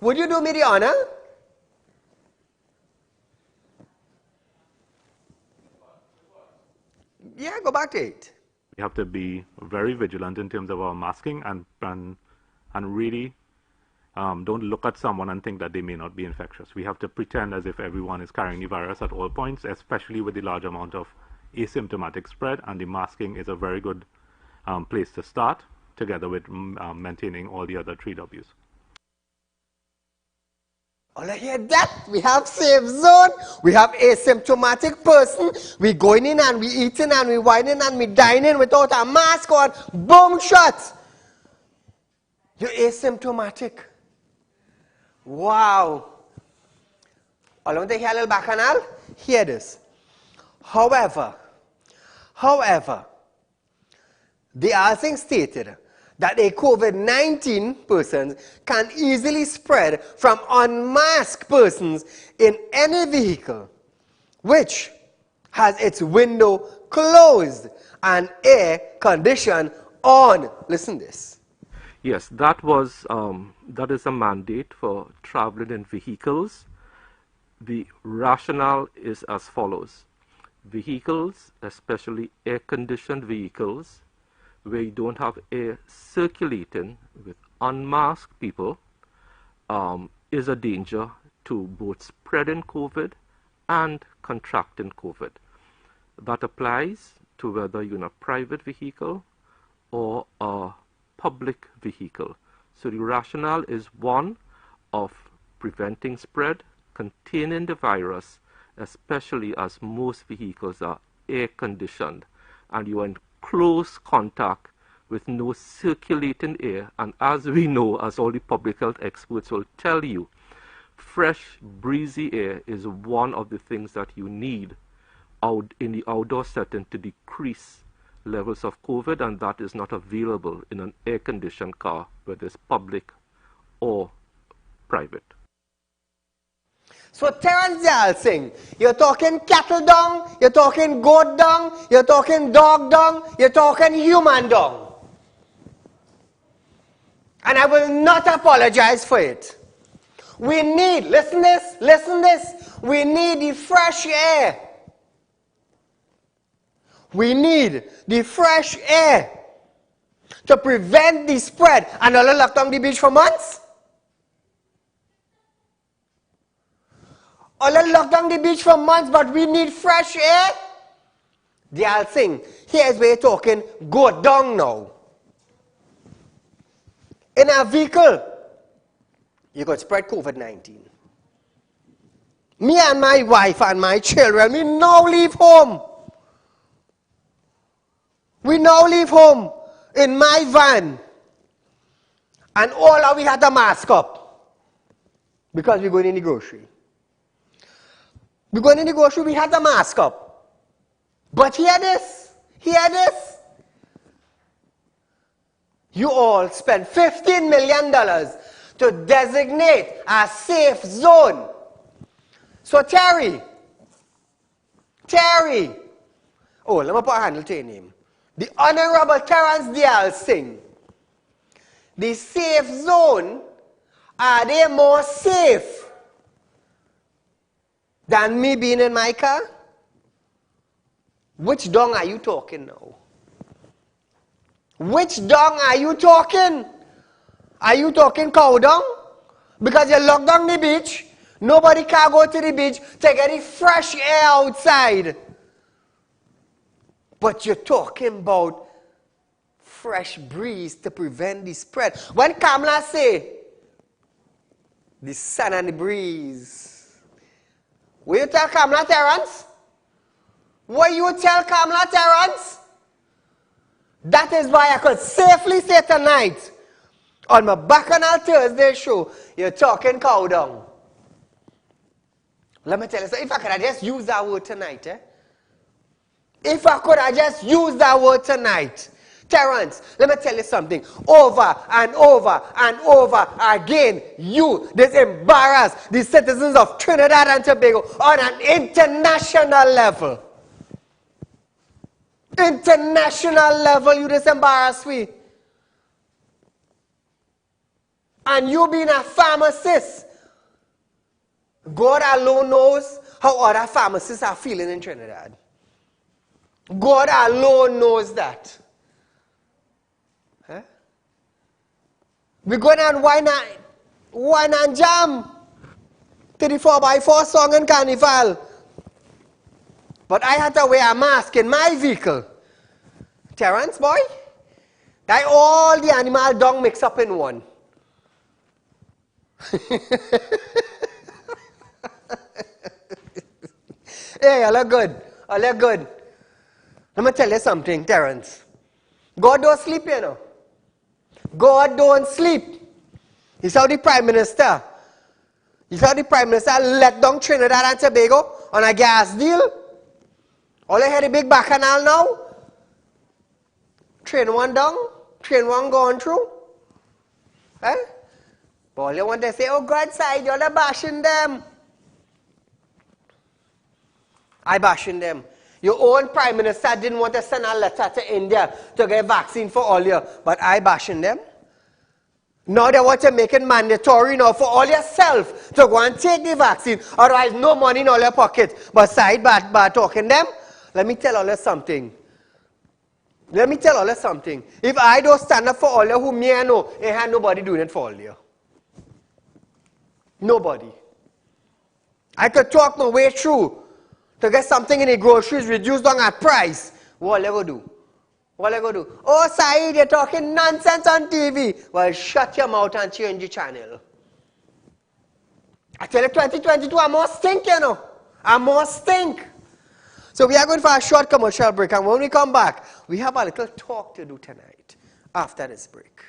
[SPEAKER 1] would you do me the honor? Yeah, go back to it.
[SPEAKER 11] We have to be very vigilant in terms of our masking and really don't look at someone and think that they may not be infectious. We have to pretend as if everyone is carrying the virus at all points, especially with the large amount of asymptomatic spread, and the masking is a very good place to start, together with maintaining all the other 3 Ws.
[SPEAKER 1] All I hear that, we have safe zone, we have asymptomatic person, we going in and we eating and we whining and we dining without a mask on, boom, shot. You're asymptomatic. Wow. All I want to hear a little bacchanal, hear this. However, the thing stated that a COVID-19 person can easily spread from unmasked persons in any vehicle which has its window closed and air condition on. Listen to this.
[SPEAKER 9] Yes, that is a mandate for traveling in vehicles. The rationale is as follows. Vehicles, especially air-conditioned vehicles, where you don't have air circulating with unmasked people, is a danger to both spreading COVID and contracting COVID. That applies to whether you're in a private vehicle or a public vehicle. So the rationale is one of preventing spread, containing the virus, especially as most vehicles are air conditioned and you are in close contact with no circulating air. And as we know, as all the public health experts will tell you, fresh, breezy air is one of the things that you need out in the outdoor setting to decrease levels of COVID, and that is not available in an air-conditioned car, whether it's public or private.
[SPEAKER 1] So Terence Singh, you're talking cattle dung, you're talking goat dung, you're talking dog dung, you're talking human dung. And I will not apologize for it. We need, listen this, we need the fresh air. We need the fresh air to prevent the spread. And all locked on the beach for months. All locked on the beach for months, but we need fresh air. They'll sing. Here's where you're talking goat dung now. In a vehicle, you could spread COVID-19. Me and my wife and my children, we now leave home. We now leave home in my van. And all of we had a mask up. Because we're going in the grocery. We're going in the grocery, we had a mask up. But hear this. You all spent $15 million to designate a safe zone. So Terry. Oh, let me put a handle to your name. The Honorable Terence Singh. The safe zone, are they more safe than me being in my car? Which dung are you talking now? Which dung are you talking? Are you talking cow dung? Because you locked down the beach. Nobody can go to the beach to get the fresh air outside. But you're talking about fresh breeze to prevent the spread. When Kamala say, the sun and the breeze, will you tell Kamala, Terence? Will you tell Kamala, Terence? That is why I could safely say tonight, on my Bacchanal Thursday show, you're talking cow dung. Let me tell you, so if I could have just used that word tonight, if I could have just used that word tonight, Terence, let me tell you something. Over and over and over again, you disembarrass the citizens of Trinidad and Tobago on an international level. International level, you disembarrass me. And you being a pharmacist, God alone knows how other pharmacists are feeling in Trinidad. God alone knows that. Huh? We're going on wine and jam to the 4x4 song and carnival. But I had to wear a mask in my vehicle. Terence, boy, that all the animal dung mixed up in one. Hey, I look good. I look good. Let me tell you something, Terence. God don't sleep, you know. God don't sleep. He's how the Prime Minister. He's how the Prime Minister let down Trinidad and Tobago on a gas deal. All I hear the big Bacchanal now. Train one down, train one gone through. Eh? But all you want to say, oh God side, you're not bashing them. I bashing them. Your own Prime Minister didn't want to send a letter to India to get vaccine for all you, but I bashing them. Now they want to make it mandatory now for all yourself to go and take the vaccine, otherwise no money in all your pocket. But side by talking them, let me tell all you something. Let me tell all you something. If I don't stand up for all you who me I know, ain't had nobody doing it for all you. Nobody. I could talk my way through to get something in the groceries reduced on a price. What will I go do? What will I go do? Oh, Saeed, you're talking nonsense on TV. Well, shut your mouth and change the channel. I tell you, 2022, I'm more stink, you know. I'm more stink. So we are going for a short commercial break. And when we come back, we have a little talk to do tonight after this break.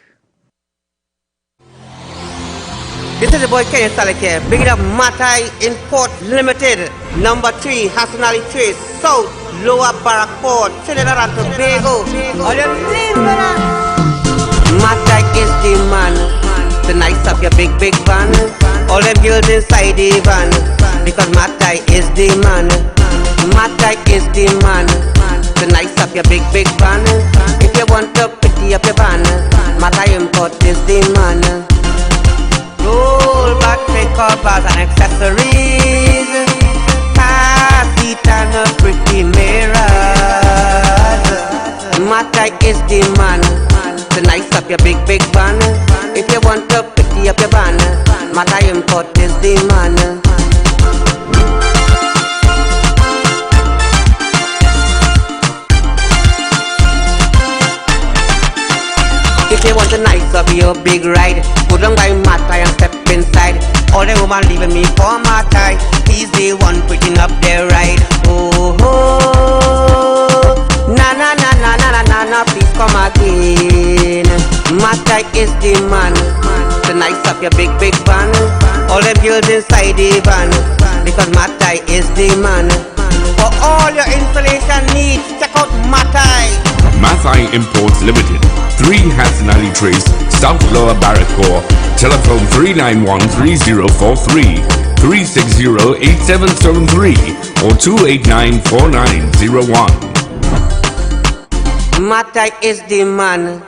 [SPEAKER 1] This is the boy Kenny Salek here, big up Matai Import Limited, number 3, Hassan Ali Trace, South, Lower Barrackport, Trinidad and Tobago. All you please, brother. Matai is the man to nice up your big van. All them girls inside the van, because Matai is the man. Matai is the man to nice up your big van. If you want to pretty up your van, Matai Import is the man. Roll back, take covers and accessories, car seat and pretty mirrors. Matai is the man to nice up your big van. If you want to pretty up your van, Matai Import is the man. If you want to nice up your big ride, put on by Matai and step inside. All the woman leaving me for Matai, he's the one putting up their ride. Oh, oh, na na na na na na na na, please come again. Matai is the man to nice up your big van. All the girls inside the van, because Matai is the man. For all your installation needs, check out Matai.
[SPEAKER 10] Mathai Imports Limited, 3 Hassan Ali Trace, South Lower Barrackport. Telephone 391-3043, 360-8773 or 289-4901.
[SPEAKER 1] Matai is the man.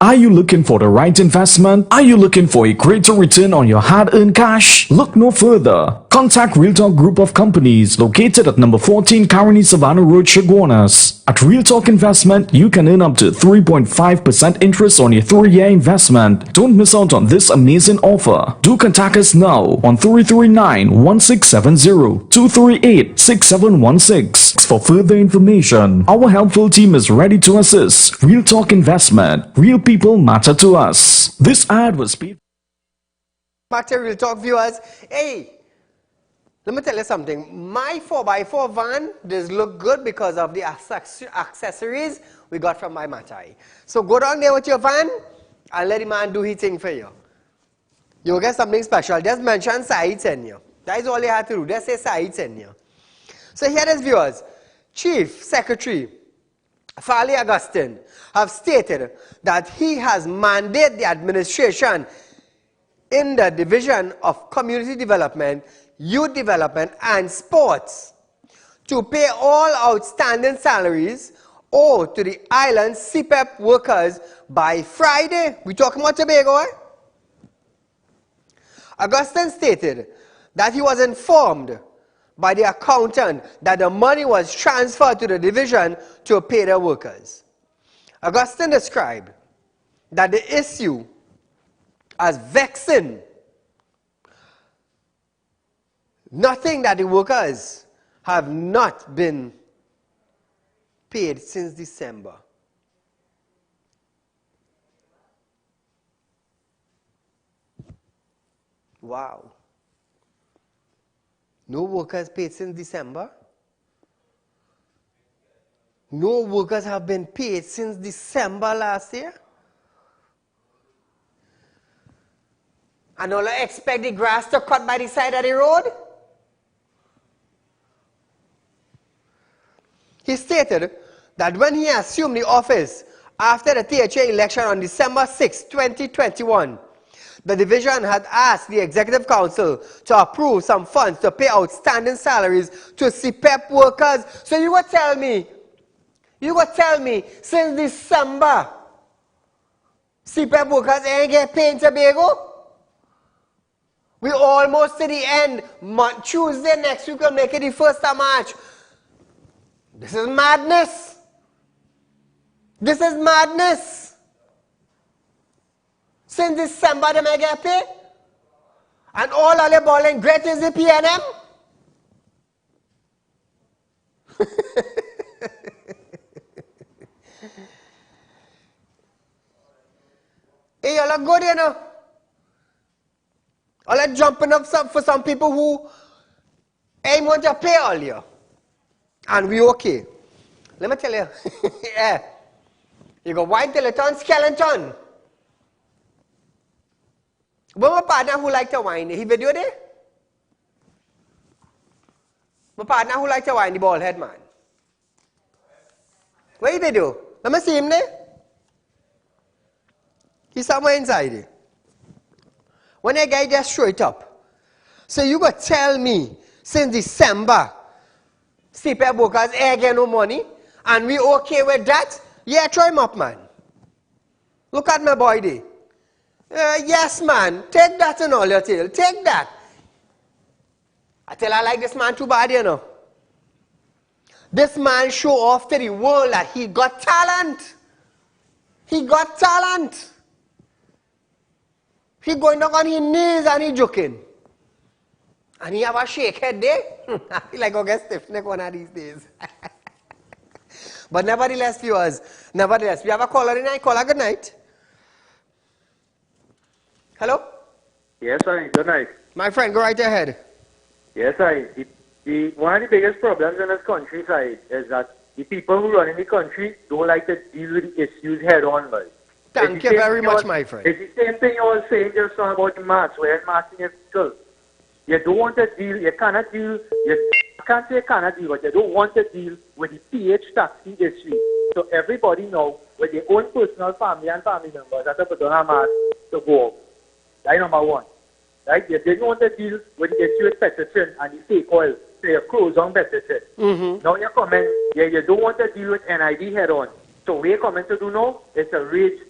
[SPEAKER 6] Are you looking for the right investment? Are you looking for a greater return on your hard-earned cash? Look no further. Contact Real Talk Group of Companies located at number 14 Caroni Savannah Road, Chaguanas. At Real Talk Investment, you can earn up to 3.5% interest on your 3-year investment. Don't miss out on this amazing offer. Do contact us now on 339-1670, 238-6716 for further information. Our helpful team is ready to assist. Real Talk Investment. Real people matter to us. This ad was paid.
[SPEAKER 1] Back to Real Talk viewers. Hey, let me tell you something. My 4x4 van does look good because of the accessories we got from my Matai. So go down there with your van and let the man do his thing for you. You'll get something special. Just mention Saieed sent you. That is all you have to do. Just say Saieed sent you. So here is viewers. Chief Secretary Fali Augustine have stated that he has mandated the administration in the Division of Community Development, Youth Development and Sports to pay all outstanding salaries owed to the island CPEP workers by Friday. We talking about Tobago, eh? Augustine stated that he was informed by the accountant that the money was transferred to the division to pay the workers. Augustine described that the issue as vexing, nothing that the workers have not been paid since December. Wow. No workers paid since December? No workers have been paid since December last year? And all I expect the grass to cut by the side of the road? He stated that when he assumed the office after the THA election on December 6, 2021, the division had asked the Executive Council to approve some funds to pay outstanding salaries to CPEP workers. So you would tell me, since December, CPEP workers ain't get paid in Tobago? We almost to the end. Tuesday next week we'll make it the 1st of March. This is madness. This is madness. Since December they may get paid. And all of the ball and great is the PNM. Hey, you look good, you know. All that jumping up for some people who ain't want to pay all year. And we okay. Let me tell you. Yeah. You go wine till it turns skeleton. But my partner who like to wine, he video there? My partner who like to wine, the bald head man. Where he video? Let me see him there. He's somewhere inside there. When a guy just show it up. So you go tell me, since December, CPEP workers ain't get no money, and we okay with that? Yeah, try him up, man. Look at my boy there. Yes, man. Take that and all your tail. Take that. I tell I like this man too bad, you know. This man show off to the world that he got talent. He got talent. He going down on his knees and he joking. And he have a shake head there. I feel like I'll get stiff neck one of these days. But nevertheless, viewers, we have a caller tonight. Caller, good night. Hello?
[SPEAKER 12] Yes, sir. Good night.
[SPEAKER 1] My friend, go right ahead.
[SPEAKER 12] Yes, sir. One of the biggest problems in this country, sir, is that the people who run in the country don't like to deal with the issues head on, right?
[SPEAKER 1] Thank you very much, my friend.
[SPEAKER 12] It's the same thing you were saying just now about the maths, where maths in your school. You don't want to deal, you cannot deal, you can't say you cannot deal, but you don't want to deal with the PH taxi issue. So everybody now, with their own personal family and family members, have to put on a mask to go out. That's number one. Right? You didn't want to deal with the issue with petrochin and the fake oil, so you close on petrochin. Now you come in, you don't want to deal with NID head on. So we're coming to do now, it's a raise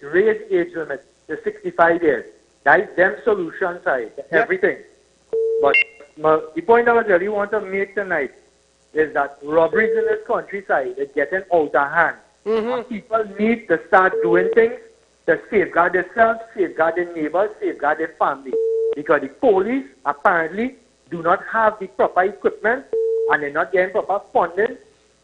[SPEAKER 12] age limit to 65 years. That is them solution side, everything. But the point I was really want to make tonight is that robberies in this countryside is getting out of hand. And people need to start doing things to safeguard themselves, safeguard their neighbors, safeguard their family. Because the police apparently do not have the proper equipment and they're not getting proper funding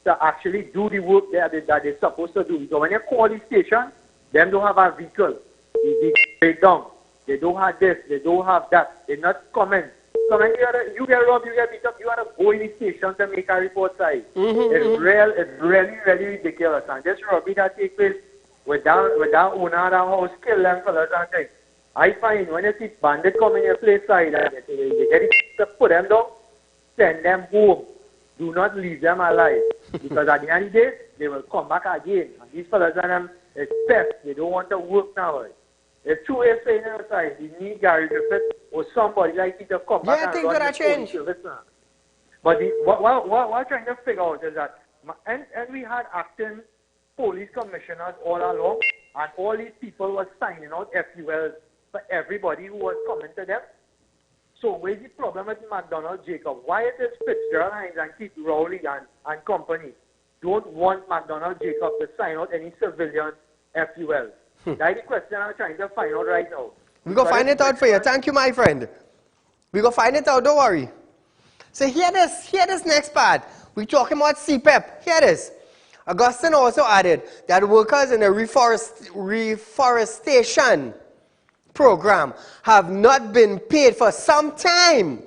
[SPEAKER 12] to actually do the work that they're supposed to do. So when you call the station, them don't have a vehicle. They break down. They don't have this, they don't have that. They're not coming. So when you get robbed, you get beat up, you have to go in the station to make a report side. It's really, really ridiculous. And this robbery that takes place with that owner of the house, kill them fellas and things. I find when you see bandits come in your place side, they get it to put them down, send them home. Do not leave them alive. Because at the end of the day, they will come back again. And these fellas and them, it's pests. They don't want to work now. It's two ways saying outside. You need Gary Griffith or somebody like you to come back and run the police service now. But what we're trying to figure out is that, and we had acting police commissioners all along, and all these people were signing out FULs for everybody who was coming to them. So where's the problem with McDonald Jacob? Why it is Fitzgerald Hines and Keith Rowley and company don't want McDonald Jacob to sign out any civilian FULs? That's the question I'm trying to find out right now.
[SPEAKER 1] We're going to find it out for you. Thank you, my friend. We're going to find it out, don't worry. So hear this next part. We're talking about CPEP. Here it is. Augustine also added that workers in the reforestation program have not been paid for some time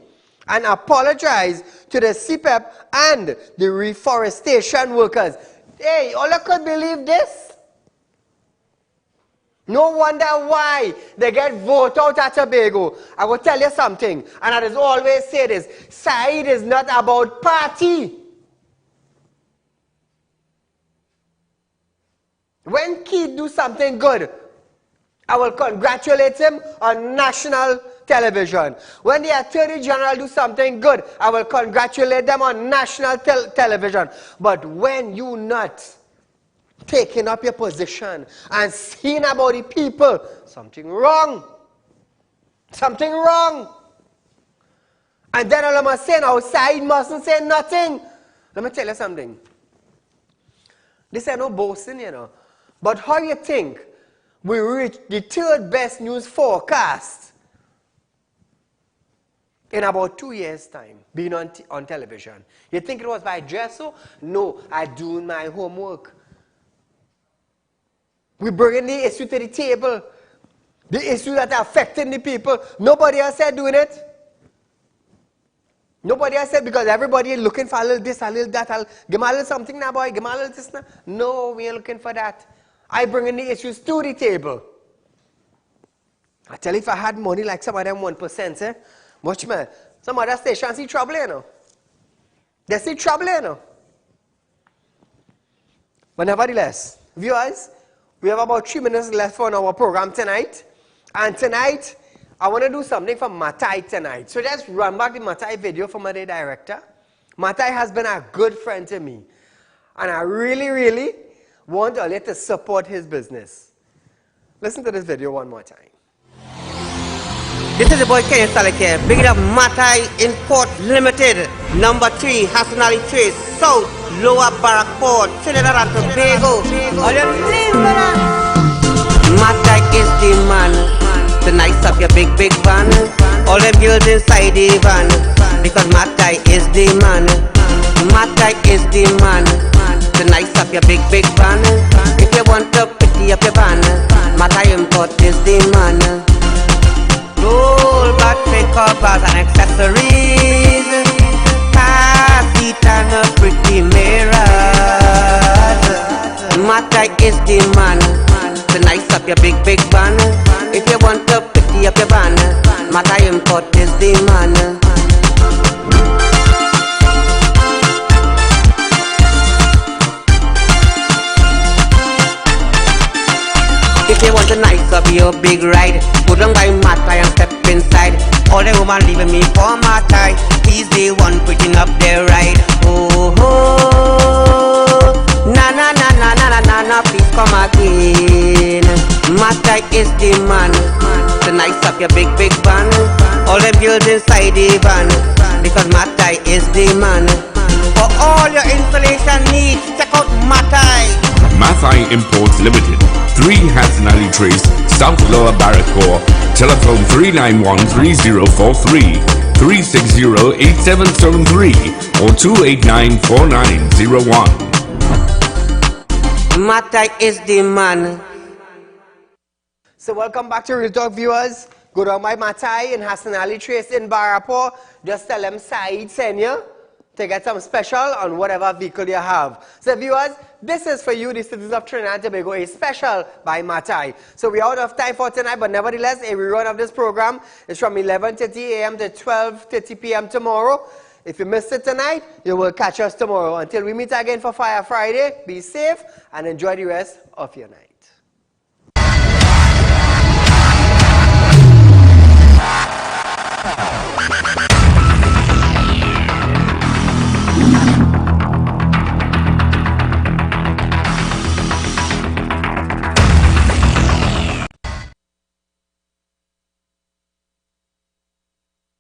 [SPEAKER 1] and apologized to the CPEP and the reforestation workers. Hey, all I could believe this. No wonder why they get voted out at Tobago. I will tell you something, and I just always say this. Saieed is not about party. When Keith do something good, I will congratulate him on national television. When the Attorney General do something good, I will congratulate them on national television. But when you not taking up your position and seeing about the people, something wrong. Something wrong. And then all of us saying, our side mustn't say nothing. Let me tell you something. This ain't no boasting, you know. But how you think we reach the third best news forecast in about 2 years' time, being on television? You think it was by Jesso? No, I doing my homework. We bringing the issue to the table. The issue that are affecting the people. Nobody else said doing it. Nobody else said because everybody is looking for a little this, a little that. Give me a little something now, boy. Give me a little this now. No, we ain't looking for that. I bring in the issues to the table. I tell you, if I had money like some of them 1%, eh? Much more. Some other stations see trouble, you know. They see trouble, you know. But nevertheless, viewers, we have about 3 minutes left on our program tonight. And tonight, I want to do something for Matai tonight. So just run back the Matai video for my director. Matai has been a good friend to me. And I really, really want Ali to support his business. Listen to this video one more time.
[SPEAKER 13] This is the boy Kenny Salek here. Big it up Matai Import Limited. Number 3, Hassan Ali Trade, South, Lower Barrack Port, Trinidad and Tobago. All you live Matai is the man. To nice up your big van. All them girls inside the van. Because Matai is the man. Matai is the man. To nice up your big van. If you want to pretty up your van, Matai Import is the man. Gold, battery, covers and accessories, car seat and a pretty mirror. Matai is the man. To nice up your big van. If you want to pretty up your van, Matai Import is the man. If you want to nice up your big ride, go down by Matai and step inside. All the woman leaving me for Matai. He's the one putting up their ride. Oh, oh, na na na na na na na please come again. Matai is the man to nice up your big van. All them girls inside the van, because Matai is the man. For all your installation needs, check out Matai.
[SPEAKER 10] Mathai Imports Limited, 3 Hassan Ali Trace, South Lower Barrackpore. Telephone 391-3043, 360-8773 or 289-4901.
[SPEAKER 13] Matai is the man.
[SPEAKER 1] So welcome back to Real Talk, viewers. Go down by Matai and Hassan Ali Trace in Barrackpore. Just tell them Saeed sent you to get some special on whatever vehicle you have. So viewers, this is for you, the citizens of Trinidad and Tobago, a special by Matai. So we're out of time for tonight, but nevertheless, a rerun of this program is from 11:30 a.m. to 12:30 p.m. tomorrow. If you missed it tonight, you will catch us tomorrow. Until we meet again for Fire Friday, be safe and enjoy the rest of your night.